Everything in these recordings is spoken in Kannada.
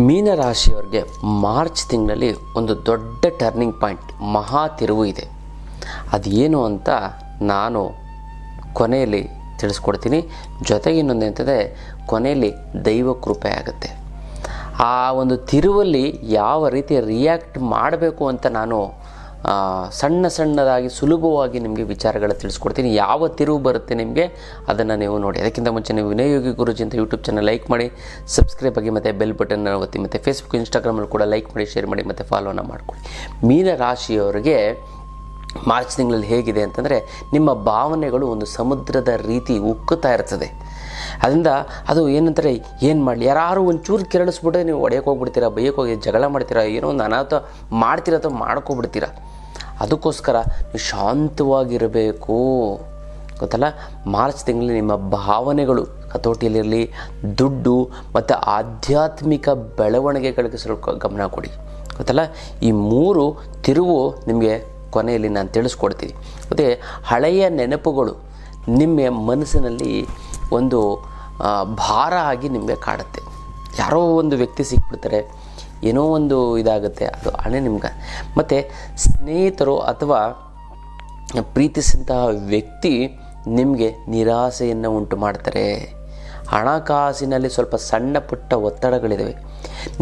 ಮೀನರಾಶಿಯವರಿಗೆ ಮಾರ್ಚ್ ತಿಂಗಳಲ್ಲಿ ಒಂದು ದೊಡ್ಡ ಟರ್ನಿಂಗ್ ಪಾಯಿಂಟ್, ಮಹಾ ತಿರುವು ಇದೆ. ಅದೇನು ಅಂತ ನಾನು ಕೊನೆಯಲ್ಲಿ ತಿಳಿಸ್ಕೊಡ್ತೀನಿ. ಜೊತೆಗೆ ಇನ್ನೊಂದು ಎಂತಂದರೆ ಕೊನೆಯಲ್ಲಿ ದೈವ ಕೃಪೆ ಆಗುತ್ತೆ. ಆ ಒಂದು ತಿರುವಲ್ಲಿ ಯಾವ ರೀತಿ ರಿಯಾಕ್ಟ್ ಮಾಡಬೇಕು ಅಂತ ನಾನು ಸಣ್ಣದಾಗಿ ಸುಲಭವಾಗಿ ನಿಮಗೆ ವಿಚಾರಗಳ ತಿಳಿಸ್ಕೊಡ್ತೀನಿ. ಯಾವ ತಿರುವು ಬರುತ್ತೆ ನಿಮಗೆ ಅದನ್ನು ನೀವು ನೋಡಿ. ಅದಕ್ಕಿಂತ ಮುಂಚೆ ನೀವು ವಿನಯ್ ಯೋಗಿ ಗುರೂಜಿ ಅಂತ ಯೂಟ್ಯೂಬ್ ಚಾನಲ್ ಲೈಕ್ ಮಾಡಿ, ಸಬ್ಸ್ಕ್ರೈಬ್ ಆಗಿ, ಮತ್ತು ಬೆಲ್ ಬಟನ್ ಒತ್ತಿ, ಮತ್ತು ಫೇಸ್ಬುಕ್ ಇನ್ಸ್ಟಾಗ್ರಾಮಲ್ಲಿ ಕೂಡ ಲೈಕ್ ಮಾಡಿ, ಶೇರ್ ಮಾಡಿ, ಮತ್ತು ಫಾಲೋನ ಮಾಡ್ಕೊಳ್ಳಿ. ಮೀನರಾಶಿಯವರಿಗೆ ಮಾರ್ಚ್ ತಿಂಗಳಲ್ಲಿ ಹೇಗಿದೆ ಅಂತಂದರೆ, ನಿಮ್ಮ ಭಾವನೆಗಳು ಒಂದು ಸಮುದ್ರದ ರೀತಿ ಉಕ್ಕುತ್ತಾ ಇರ್ತದೆ. ಅದರಿಂದ ಅದು ಏನಂತಾರೆ, ಏನು ಮಾಡಲಿ, ಯಾರು ಒಂಚೂರು ಕೆರಳಿಸ್ಬಿಟ್ರೆ ನೀವು ಒಡೆಯಕ್ಕೆ ಹೋಗ್ಬಿಡ್ತೀರಾ, ಬೈಯಕ್ಕೆ ಹೋಗಿ ಜಗಳ ಮಾಡ್ತೀರಾ, ಏನೋ ಒಂದು ಅನಾಹುತ ಮಾಡ್ತೀರ ಅಥವಾ ಮಾಡ್ಕೊಬಿಡ್ತೀರಾ. ಅದಕ್ಕೋಸ್ಕರ ನೀವು ಶಾಂತವಾಗಿರಬೇಕು, ಗೊತ್ತಲ್ಲ. ಮಾರ್ಚ್ ತಿಂಗಳಲ್ಲಿ ನಿಮ್ಮ ಭಾವನೆಗಳು ಹತೋಟಿಯಲ್ಲಿರಲಿ. ದುಡ್ಡು ಮತ್ತು ಆಧ್ಯಾತ್ಮಿಕ ಬೆಳವಣಿಗೆಗಳಿಗೆ ಸ್ವಲ್ಪ ಗಮನ ಕೊಡಿ, ಗೊತ್ತಲ್ಲ. ಈ ಮೂರು ತಿರುವು ನಿಮಗೆ ಕೊನೆಯಲ್ಲಿ ನಾನು ತಿಳಿಸ್ಕೊಡ್ತೀನಿ. ಮತ್ತು ಹಳೆಯ ನೆನಪುಗಳು ನಿಮ್ಮ ಮನಸ್ಸಿನಲ್ಲಿ ಒಂದು ಭಾರ ಆಗಿ ನಿಮಗೆ ಕಾಡುತ್ತೆ. ಯಾರೋ ಒಂದು ವ್ಯಕ್ತಿ ಸಿಕ್ಬಿಡ್ತಾರೆ, ಏನೋ ಒಂದು ಇದಾಗುತ್ತೆ, ಅದು ಹಣೆ ನಿಮ್ಗೆ. ಮತ್ತು ಸ್ನೇಹಿತರು ಅಥವಾ ಪ್ರೀತಿಸಿದಂತಹ ವ್ಯಕ್ತಿ ನಿಮಗೆ ನಿರಾಸೆಯನ್ನು ಉಂಟು ಮಾಡ್ತಾರೆ. ಹಣಕಾಸಿನಲ್ಲಿ ಸ್ವಲ್ಪ ಸಣ್ಣ ಪುಟ್ಟ ಒತ್ತಡಗಳಿದ್ದಾವೆ.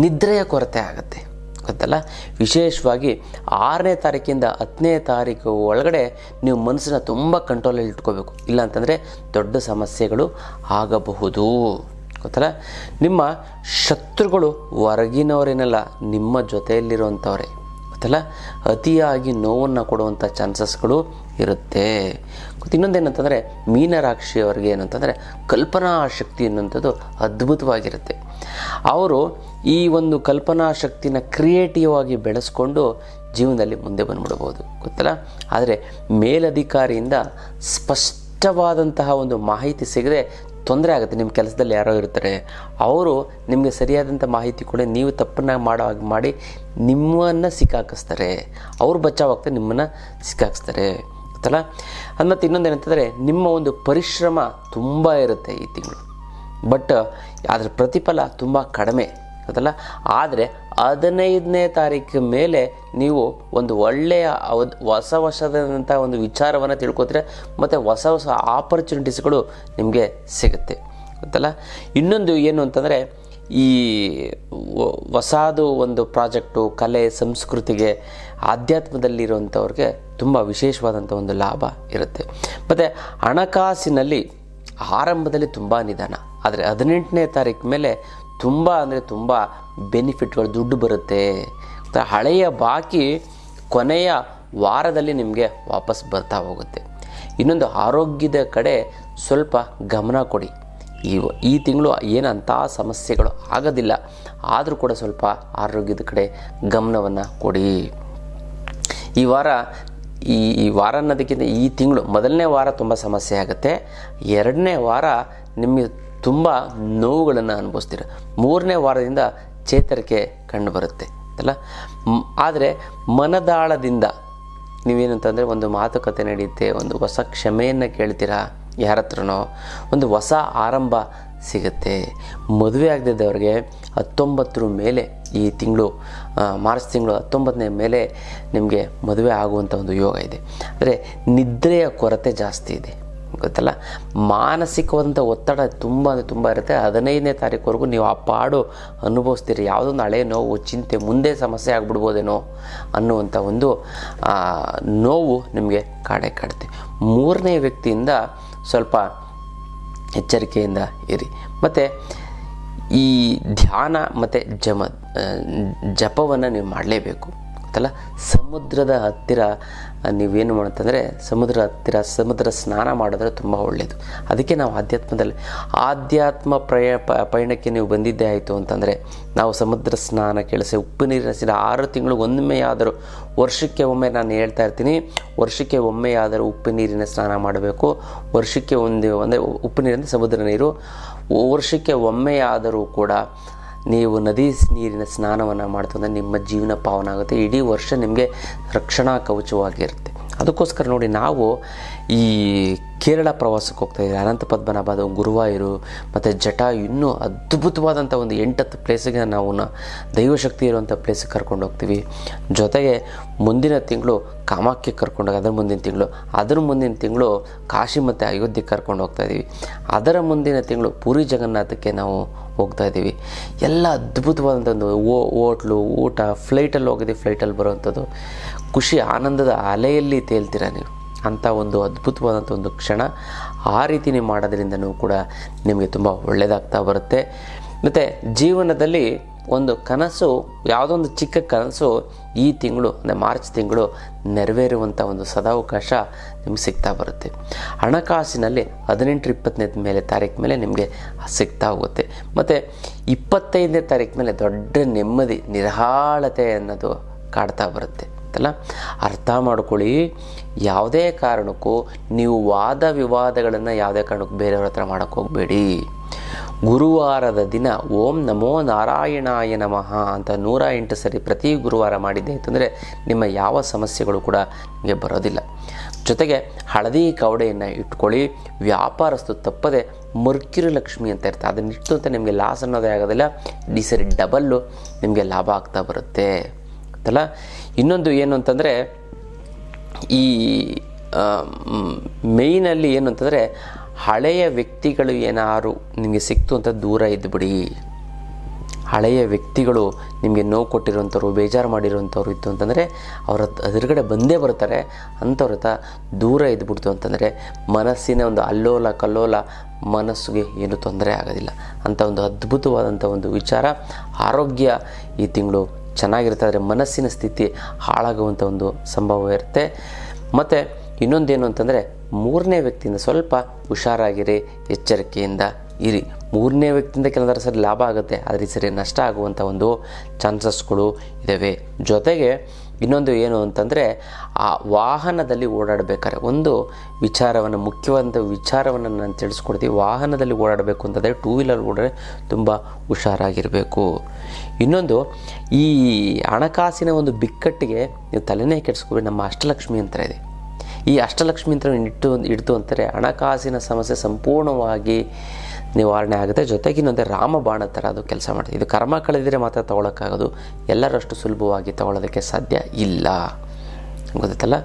ನಿದ್ರೆಯ ಕೊರತೆ ಆಗುತ್ತೆ, ಗೊತ್ತಲ್ಲ. ವಿಶೇಷವಾಗಿ 6ನೇ ತಾರೀಕಿಂದ 10ನೇ ತಾರೀಕು ಒಳಗಡೆ ನೀವು ಮನಸ್ಸನ್ನು ತುಂಬ ಕಂಟ್ರೋಲಲ್ಲಿ ಇಟ್ಕೋಬೇಕು. ಇಲ್ಲಾಂತಂದರೆ ದೊಡ್ಡ ಸಮಸ್ಯೆಗಳು ಆಗಬಹುದು, ಗೊತ್ತಲ್ಲ. ನಿಮ್ಮ ಶತ್ರುಗಳು ಹೊರಗಿನವರೇನಲ್ಲ, ನಿಮ್ಮ ಜೊತೆಯಲ್ಲಿರುವಂಥವ್ರೆ, ಗೊತ್ತಲ್ಲ. ಅತಿಯಾಗಿ ನೋವನ್ನು ಕೊಡುವಂಥ ಚಾನ್ಸಸ್ಗಳು ಇರುತ್ತೆ. ಇನ್ನೊಂದೇನಂತಂದರೆ, ಮೀನರಾಶಿಯವರಿಗೆ ಏನಂತಂದರೆ ಕಲ್ಪನಾ ಶಕ್ತಿ ಅನ್ನುವಂಥದ್ದು ಅದ್ಭುತವಾಗಿರುತ್ತೆ. ಅವರು ಈ ಒಂದು ಕಲ್ಪನಾ ಶಕ್ತಿನ ಕ್ರಿಯೇಟಿವ್ ಆಗಿ ಬೆಳೆಸ್ಕೊಂಡು ಜೀವನದಲ್ಲಿ ಮುಂದೆ ಬಂದ್ಬಿಡ್ಬೋದು, ಗೊತ್ತಲ್ಲ. ಆದರೆ ಮೇಲಧಿಕಾರಿಯಿಂದ ಸ್ಪಷ್ಟವಾದಂತಹ ಒಂದು ಮಾಹಿತಿ ಸಿಗದೆ ತೊಂದರೆ ಆಗುತ್ತೆ. ನಿಮ್ಮ ಕೆಲಸದಲ್ಲಿ ಯಾರೋ ಇರ್ತಾರೆ, ಅವರು ನಿಮಗೆ ಸರಿಯಾದಂಥ ಮಾಹಿತಿ ಕೊಡಿ, ನೀವು ತಪ್ಪನ್ನು ಮಾಡೋ ಹಾಗೆ ಮಾಡಿ ನಿಮ್ಮನ್ನು ಸಿಕ್ಕಾಕಿಸ್ತಾರೆ. ಅವ್ರು ಬಚಾವಾಗ್ತಾರೆ, ನಿಮ್ಮನ್ನು ಸಿಕ್ಕಾಕಿಸ್ತಾರೆ, ಗೊತ್ತಲ್ಲ. ಅದು ಮತ್ತು ಇನ್ನೊಂದು ಏನಂತಂದರೆ, ನಿಮ್ಮ ಒಂದು ಪರಿಶ್ರಮ ತುಂಬ ಇರುತ್ತೆ ಈ ತಿಂಗಳು, ಬಟ್ ಅದರ ಪ್ರತಿಫಲ ತುಂಬ ಕಡಿಮೆ, ಗೊತ್ತಲ್ಲ. ಆದರೆ 15ನೇ ತಾರೀಕು ಮೇಲೆ ನೀವು ಒಂದು ಒಳ್ಳೆಯ ಹೊಸದಂಥ ಒಂದು ವಿಚಾರವನ್ನು ತಿಳ್ಕೊತೀರ, ಮತ್ತು ಹೊಸ ಆಪರ್ಚುನಿಟೀಸ್ಗಳು ನಿಮಗೆ ಸಿಗುತ್ತೆ, ಗೊತ್ತಲ್ಲ. ಇನ್ನೊಂದು ಏನು ಅಂತಂದರೆ, ಈ ಹೊಸದು ಒಂದು ಪ್ರಾಜೆಕ್ಟು, ಕಲೆ, ಸಂಸ್ಕೃತಿಗೆ, ಆಧ್ಯಾತ್ಮದಲ್ಲಿರುವಂಥವ್ರಿಗೆ ತುಂಬ ವಿಶೇಷವಾದಂಥ ಒಂದು ಲಾಭ ಇರುತ್ತೆ. ಮತ್ತು ಹಣಕಾಸಿನಲ್ಲಿ ಆರಂಭದಲ್ಲಿ ತುಂಬ ನಿಧಾನ, ಆದರೆ 18ನೇ ತಾರೀಕು ಮೇಲೆ ತುಂಬ ಅಂದರೆ ತುಂಬ ಬೆನಿಫಿಟ್ಗಳು, ದುಡ್ಡು ಬರುತ್ತೆ. ಹಳೆಯ ಬಾಕಿ ಕೊನೆಯ ವಾರದಲ್ಲಿ ನಿಮಗೆ ವಾಪಸ್ ಬರ್ತಾ ಹೋಗುತ್ತೆ. ಇನ್ನೊಂದು, ಆರೋಗ್ಯದ ಕಡೆ ಸ್ವಲ್ಪ ಗಮನ ಕೊಡಿ. ಈ ತಿಂಗಳು ಏನಂಥ ಸಮಸ್ಯೆಗಳು ಆಗೋದಿಲ್ಲ, ಆದರೂ ಕೂಡ ಸ್ವಲ್ಪ ಆರೋಗ್ಯದ ಕಡೆ ಗಮನವನ್ನು ಕೊಡಿ. ಈ ವಾರ ಅನ್ನೋದಕ್ಕಿಂತ ಈ ತಿಂಗಳು ಮೊದಲನೇ ವಾರ ತುಂಬ ಸಮಸ್ಯೆ ಆಗುತ್ತೆ. 2ನೇ ವಾರ ನಿಮಗೆ ತುಂಬ ನೋವುಗಳನ್ನು ಅನುಭವಿಸ್ತೀರ. 3ನೇ ವಾರದಿಂದ ಚೇತರಿಕೆ ಕಂಡು ಬರುತ್ತೆ ಅಲ್ಲ. ಆದರೆ ಮನದಾಳದಿಂದ ನೀವೇನಂತಂದರೆ, ಒಂದು ಮಾತುಕತೆ ನಡೆಯುತ್ತೆ, ಒಂದು ಹೊಸ ಕ್ಷಮೆಯನ್ನು ಕೇಳ್ತೀರಾ ಯಾರ ಹತ್ರನೋ, ಒಂದು ಹೊಸ ಆರಂಭ ಸಿಗುತ್ತೆ. ಮದುವೆ ಆಗದಿದ್ದವ್ರಿಗೆ 19ರ ಮೇಲೆ ಈ ತಿಂಗಳು, ಮಾರ್ಚ್ ತಿಂಗಳು 19ನೇ ಮೇಲೆ ನಿಮಗೆ ಮದುವೆ ಆಗುವಂಥ ಒಂದು ಯೋಗ ಇದೆ. ಆದರೆ ನಿದ್ರೆಯ ಕೊರತೆ ಜಾಸ್ತಿ ಇದೆ, ಗೊತ್ತಲ್ಲ. ಮಾನಸಿಕವಾದಂಥ ಒತ್ತಡ ತುಂಬ ಇರುತ್ತೆ. 15ನೇ ತಾರೀಕುವರೆಗೂ ನೀವು ಆ ಪಾಡು ಅನುಭವಿಸ್ತೀರಿ. ಯಾವುದೊಂದು ಹಳೆಯ ನೋವು, ಚಿಂತೆ, ಮುಂದೆ ಸಮಸ್ಯೆ ಆಗಿಬಿಡ್ಬೋದೇನೋ ಅನ್ನುವಂಥ ಒಂದು ನೋವು ನಿಮಗೆ ಕಾಡುತ್ತೆ. 3ನೇ ವ್ಯಕ್ತಿಯಿಂದ ಸ್ವಲ್ಪ ಎಚ್ಚರಿಕೆಯಿಂದ ಇರಿ. ಮತ್ತು ಈ ಧ್ಯಾನ ಮತ್ತು ಜಪವನ್ನು ನೀವು ಮಾಡಲೇಬೇಕು, ಗೊತ್ತಲ್ಲ. ಸಮುದ್ರದ ಹತ್ತಿರ ನೀವೇನು ಮಾಡುತ್ತಂದರೆ, ಸಮುದ್ರ ಸ್ನಾನ ಮಾಡಿದ್ರೆ ತುಂಬ ಒಳ್ಳೆಯದು. ಅದಕ್ಕೆ ನಾವು ಆಧ್ಯಾತ್ಮ ಪಯಣಕ್ಕೆ ನೀವು ಬಂದಿದ್ದೇ ಆಯಿತು ಅಂತಂದರೆ, ನಾವು ಸಮುದ್ರ ಸ್ನಾನ, ಉಪ್ಪು ನೀರಿನ 6 ತಿಂಗಳು ಒಮ್ಮೆಯಾದರೂ, ವರ್ಷಕ್ಕೆ ಒಮ್ಮೆ, ನಾನು ಹೇಳ್ತಾ ಇರ್ತೀನಿ, ವರ್ಷಕ್ಕೆ ಒಮ್ಮೆಯಾದರೂ ಉಪ್ಪು ನೀರಿನ ಸ್ನಾನ ಮಾಡಬೇಕು. ವರ್ಷಕ್ಕೆ ಒಂದೇ ಉಪ್ಪು ನೀರಿಂದ ಸಮುದ್ರ ನೀರು, ವರ್ಷಕ್ಕೆ ಒಮ್ಮೆಯಾದರೂ ಕೂಡ ನೀವು ನದಿ ನೀರಿನ ಸ್ನಾನವನ್ನು ಮಾಡ್ತಂದರೆ ನಿಮ್ಮ ಜೀವನ ಪಾವನ ಆಗುತ್ತೆ. ಇಡೀ ವರ್ಷ ನಿಮಗೆ ರಕ್ಷಣಾ ಕವಚವಾಗಿರುತ್ತೆ. ಅದಕ್ಕೋಸ್ಕರ ನೋಡಿ, ನಾವು ಈ ಕೇರಳ ಪ್ರವಾಸಕ್ಕೆ ಹೋಗ್ತಾಯಿದ್ದೀವಿ. ಅನಂತ ಪದ್ಮನಾಭ, ಗುರುವಾಯೂರು ಮತ್ತು ಜಟಾಯು, ಇನ್ನೂ ಅದ್ಭುತವಾದಂಥ ಒಂದು 8-10 ಪ್ಲೇಸಿಗೆ ನಾವು ದೈವಶಕ್ತಿ ಇರುವಂಥ ಪ್ಲೇಸಿಗೆ ಕರ್ಕೊಂಡು ಹೋಗ್ತೀವಿ. ಜೊತೆಗೆ ಮುಂದಿನ ತಿಂಗಳು ಕಾಮಾಖ್ಯಕ್ಕೆ ಕರ್ಕೊಂಡೋಗಿ, ಅದರ ಮುಂದಿನ ತಿಂಗಳು ಕಾಶಿ ಮತ್ತು ಅಯೋಧ್ಯೆಗೆ ಕರ್ಕೊಂಡು ಹೋಗ್ತಾಯಿದ್ದೀವಿ. ಅದರ ಮುಂದಿನ ತಿಂಗಳು ಪುರಿ ಜಗನ್ನಾಥಕ್ಕೆ ನಾವು ಹೋಗ್ತಾಯಿದ್ದೀವಿ. ಎಲ್ಲ ಅದ್ಭುತವಾದಂಥ ಒಂದು ಹೋಟ್ಲು, ಊಟ, ಫ್ಲೈಟಲ್ಲಿ ಹೋಗಿದ್ದೀವಿ, ಫ್ಲೈಟಲ್ಲಿ ಬರುವಂಥದ್ದು ಖುಷಿ, ಆನಂದದ ಅಲೆಯಲ್ಲಿ ತೇಲ್ತೀರ ನೀವು. ಅಂಥ ಒಂದು ಅದ್ಭುತವಾದಂಥ ಒಂದು ಕ್ಷಣ. ಆ ರೀತಿ ನೀವು ಮಾಡೋದ್ರಿಂದನೂ ಕೂಡ ನಿಮಗೆ ತುಂಬ ಒಳ್ಳೆಯದಾಗ್ತಾ ಬರುತ್ತೆ. ಮತ್ತು ಜೀವನದಲ್ಲಿ ಒಂದು ಕನಸು, ಯಾವುದೋ ಒಂದು ಚಿಕ್ಕ ಕನಸು ಈ ತಿಂಗಳು ಅಂದರೆ ಮಾರ್ಚ್ ತಿಂಗಳು ನೆರವೇರುವಂಥ ಒಂದು ಸದಾವಕಾಶ ನಿಮ್ಗೆ ಸಿಗ್ತಾ ಬರುತ್ತೆ. ಹಣಕಾಸಿನಲ್ಲಿ 18-20ನೇ ಮೇಲೆ ತಾರೀಕು ಮೇಲೆ ನಿಮಗೆ ಸಿಗ್ತಾ ಹೋಗುತ್ತೆ. ಮತ್ತು 25ನೇ ತಾರೀಕು ಮೇಲೆ ದೊಡ್ಡ ನೆಮ್ಮದಿ, ನಿರಾಳತೆ ಅನ್ನೋದು ಕಾಡ್ತಾ ಬರುತ್ತೆ ಅಂತಲ್ಲ. ಅರ್ಥ ಮಾಡ್ಕೊಳ್ಳಿ, ಯಾವುದೇ ಕಾರಣಕ್ಕೂ ನೀವು ವಾದ ವಿವಾದಗಳನ್ನು ಯಾವುದೇ ಕಾರಣಕ್ಕೂ ಬೇರೆಯವ್ರ ಹತ್ರ ಮಾಡೋಕ್ಕೆ ಹೋಗಬೇಡಿ. ಗುರುವಾರದ ದಿನ ಓಂ ನಮೋ ನಾರಾಯಣಾಯ ನಮಃ ಅಂತ 108 ಸರಿ ಪ್ರತಿ ಗುರುವಾರ ಮಾಡಿದ್ದೆ ಅಂತಂದರೆ ನಿಮ್ಮ ಯಾವ ಸಮಸ್ಯೆಗಳು ಕೂಡ ನಿಮಗೆ ಬರೋದಿಲ್ಲ. ಜೊತೆಗೆ ಹಳದಿ ಕವಡೆಯನ್ನು ಇಟ್ಕೊಳ್ಳಿ. ವ್ಯಾಪಾರಸ್ಥು ತಪ್ಪದೆ ಮರ್ಕ್ಯುರಿ ಲಕ್ಷ್ಮಿ ಅಂತ ಇರ್ತದೆ, ಅದನ್ನ ಇಟ್ಟು ಅಂತ ನಿಮಗೆ ಲಾಸ್ ಅನ್ನೋದೇ ಆಗೋದಿಲ್ಲ, ಈ ಸರಿ ಡಬಲ್ಲು ನಿಮಗೆ ಲಾಭ ಆಗ್ತಾ ಬರುತ್ತೆ ಅಂತಲ್ಲ. ಇನ್ನೊಂದು ಏನು ಅಂತಂದರೆ, ಈ ಮೇಯ್ನಲ್ಲಿ ಏನು ಅಂತಂದರೆ, ಹಳೆಯ ವ್ಯಕ್ತಿಗಳು ಏನಾರು ನಿಮಗೆ ಸಿಕ್ತು ಅಂತ ದೂರ ಇದ್ದುಬಿಡಿ. ಹಳೆಯ ವ್ಯಕ್ತಿಗಳು ನಿಮಗೆ ನೋವು ಕೊಟ್ಟಿರೋಂಥವ್ರು, ಬೇಜಾರು ಮಾಡಿರೋಂಥವ್ರು ಇತ್ತು ಅಂತಂದರೆ ಅವ್ರ ಎದುರುಗಡೆ ಬಂದೇ ಬರ್ತಾರೆ. ಅಂಥವ್ರ ಹತ್ರ ದೂರ ಇದ್ಬಿಡ್ತು ಅಂತಂದರೆ ಮನಸ್ಸಿನ ಒಂದು ಅಲ್ಲೋಲ ಕಲ್ಲೋಲ, ಮನಸ್ಸಿಗೆ ಏನು ತೊಂದರೆ ಆಗೋದಿಲ್ಲ. ಅಂಥ ಒಂದು ಅದ್ಭುತವಾದಂಥ ಒಂದು ವಿಚಾರ. ಆರೋಗ್ಯ ಈ ತಿಂಗಳು ಚೆನ್ನಾಗಿರುತ್ತೆ, ಆದರೆ ಮನಸ್ಸಿನ ಸ್ಥಿತಿ ಹಾಳಾಗುವಂಥ ಒಂದು ಸಂಭವ ಇರುತ್ತೆ. ಮತ್ತು ಇನ್ನೊಂದೇನು ಅಂತಂದರೆ, 3ನೇ ವ್ಯಕ್ತಿಯಿಂದ ಸ್ವಲ್ಪ ಹುಷಾರಾಗಿರಿ, ಎಚ್ಚರಿಕೆಯಿಂದ ಇರಿ. 3ನೇ ವ್ಯಕ್ತಿಯಿಂದ ಕೆಲವೊಂದು ಸರಿ ಲಾಭ ಆಗುತ್ತೆ, ಆದರೆ ಈ ಸರಿ ನಷ್ಟ ಆಗುವಂಥ ಒಂದು ಚಾನ್ಸಸ್ಗಳು ಇದ್ದಾವೆ. ಜೊತೆಗೆ ಇನ್ನೊಂದು ಏನು ಅಂತಂದರೆ, ಆ ವಾಹನದಲ್ಲಿ ಓಡಾಡಬೇಕಾದ್ರೆ ಒಂದು ವಿಚಾರವನ್ನು, ಮುಖ್ಯವಾದಂಥ ವಿಚಾರವನ್ನು ನಾನು ತಿಳಿಸ್ಕೊಡ್ತೀವಿ. ವಾಹನದಲ್ಲಿ ಓಡಾಡಬೇಕು ಅಂತಂದರೆ 2 ವೀಲರ್ ಓಡಿದ್ರೆ ತುಂಬ ಹುಷಾರಾಗಿರಬೇಕು. ಇನ್ನೊಂದು, ಈ ಹಣಕಾಸಿನ ಒಂದು ಬಿಕ್ಕಟ್ಟಿಗೆ ನೀವು ತಲೆನೇ ಕೆಡಿಸ್ಕೊಬೇಡಿ. ನಮ್ಮ ಅಷ್ಟಲಕ್ಷ್ಮಿ ಯಂತ್ರ ಇದೆ. ಈ ಅಷ್ಟಲಕ್ಷ್ಮಿ ಯಂತ್ರ ಇಡ್ತು ಅಂತಾರೆ ಹಣಕಾಸಿನ ಸಮಸ್ಯೆ ಸಂಪೂರ್ಣವಾಗಿ ನಿವಾರಣೆ ಆಗುತ್ತೆ. ಜೊತೆಗೆ ಇನ್ನೊಂದು ರಾಮಬಾಣ ಥರ ಅದು ಕೆಲಸ ಮಾಡುತ್ತೆ. ಇದು ಕರ್ಮ ಕಳೆದಿದ್ರೆ ಮಾತ್ರ ತೊಗೊಳಕ್ಕಾಗೋದು, ಎಲ್ಲರಷ್ಟು ಸುಲಭವಾಗಿ ತೊಗೊಳೋದಕ್ಕೆ ಸಾಧ್ಯ ಇಲ್ಲ, ಗೊತ್ತಲ್ಲ.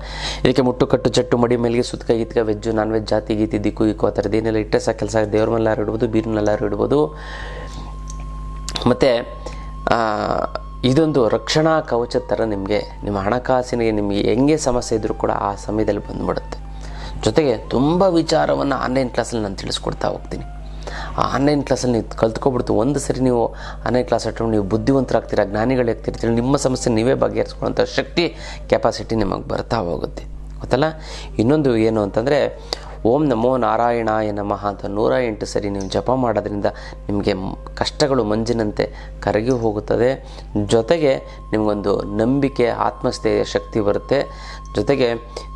ಇದಕ್ಕೆ ಮುಟ್ಟು ಕಟ್ಟು ಚಟ್ಟು ಮಡಿ ಮೇಲಿಗೆ ಸುತ್ತಕ ಗೀತ್ಕ ವೆಜ್ಜು ನಾನ್ ವೆಜ್ ಜಾತಿ ಗೀತಿ ದಿಕ್ಕು ಇಕ್ಕು ಆ ಥರದ್ದು ಏನೆಲ್ಲ ಇಟ್ಟರೆ ಸಾಕು ಕೆಲಸ. ದೇವ್ರ ಮೇಲಾರು ಇಡ್ಬೋದು, ಬೀರಿನಲ್ಲಾರು ಇಡ್ಬೋದು. ಮತ್ತು ಇದೊಂದು ರಕ್ಷಣಾ ಕವಚದ ಥರ ನಿಮಗೆ, ನಿಮ್ಮ ಹಣಕಾಸಿನಿಗೆ ನಿಮಗೆ ಹೆಂಗೆ ಸಮಸ್ಯೆ ಇದ್ದರೂ ಕೂಡ ಆ ಸಮಯದಲ್ಲಿ ಬಂದುಬಿಡುತ್ತೆ. ಜೊತೆಗೆ ತುಂಬ ವಿಚಾರವನ್ನು ಆನ್ಲೈನ್ ಕ್ಲಾಸಲ್ಲಿ ನಾನು ತಿಳಿಸ್ಕೊಡ್ತಾ ಹೋಗ್ತೀನಿ. ಆ ಆನ್ಲೈನ್ ಕ್ಲಾಸಲ್ಲಿ ನೀವು ಕಲ್ತ್ಕೊಬಿಡ್ತು. ಒಂದು ಸರಿ ನೀವು ಆನ್ಲೈನ್ ಕ್ಲಾಸ್ ಅಟೆಂಡ್ ನೀವು ಬುದ್ಧಿವಂತರಾಗ್ತೀರಾ, ಜ್ಞಾನಿಗಳಾಗ್ತಿರ್ತೀರ, ನಿಮ್ಮ ಸಮಸ್ಯೆ ನೀವೇ ಬಗೆಹರಿಸ್ಕೊಳ್ಳೋಂಥ ಶಕ್ತಿ, ಕೆಪಾಸಿಟಿ ನಿಮಗೆ ಬರ್ತಾ ಹೋಗುತ್ತೆ, ಗೊತ್ತಲ್ಲ. ಇನ್ನೊಂದು ಏನು ಅಂತಂದರೆ, ಓಂ ನಮೋ ನಾರಾಯಣಾಯ ನಮಃ ಅಂತ 108 ಸರಿ ನೀವು ಜಪ ಮಾಡೋದ್ರಿಂದ ನಿಮಗೆ ಕಷ್ಟಗಳು ಮಂಜಿನಂತೆ ಕರಗಿ ಹೋಗುತ್ತದೆ. ಜೊತೆಗೆ ನಿಮಗೊಂದು ನಂಬಿಕೆ, ಆತ್ಮಸ್ಥೈರ್ಯ ಶಕ್ತಿ ಬರುತ್ತೆ. ಜೊತೆಗೆ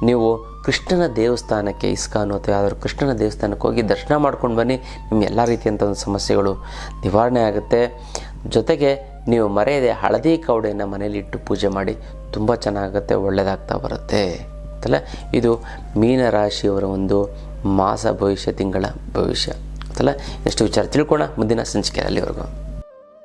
ನೀವು ಕೃಷ್ಣನ ದೇವಸ್ಥಾನಕ್ಕೆ, ಇಸ್ಕಾನ್ ಅಥವಾ ಯಾವ್ದಾದ್ರು ಕೃಷ್ಣನ ದೇವಸ್ಥಾನಕ್ಕೆ ಹೋಗಿ ದರ್ಶನ ಮಾಡ್ಕೊಂಡು ಬನ್ನಿ. ನಿಮ್ಮ ಎಲ್ಲ ರೀತಿಯಂಥ ಒಂದು ಸಮಸ್ಯೆಗಳು ನಿವಾರಣೆ ಆಗುತ್ತೆ. ಜೊತೆಗೆ ನೀವು ಮರೆಯದೆ ಹಳದಿ ಕವಡೆಯನ್ನು ಮನೇಲಿ ಇಟ್ಟು ಪೂಜೆ ಮಾಡಿ, ತುಂಬ ಚೆನ್ನಾಗುತ್ತೆ, ಒಳ್ಳೆಯದಾಗ್ತಾ ಬರುತ್ತೆ ಅಂತಲ್ಲ. ಇದು ಮೀನರಾಶಿಯವರ ಒಂದು ಮಾಸ ಭವಿಷ್ಯ, ತಿಂಗಳ ಭವಿಷ್ಯ ಅಂತಲ್ಲ. ಎಷ್ಟು ವಿಚಾರ ತಿಳ್ಕೊಳ್ಳೋಣ ಮುಂದಿನ ಸಂಚಿಕೆ. ಅಲ್ಲಿವರೆಗೂ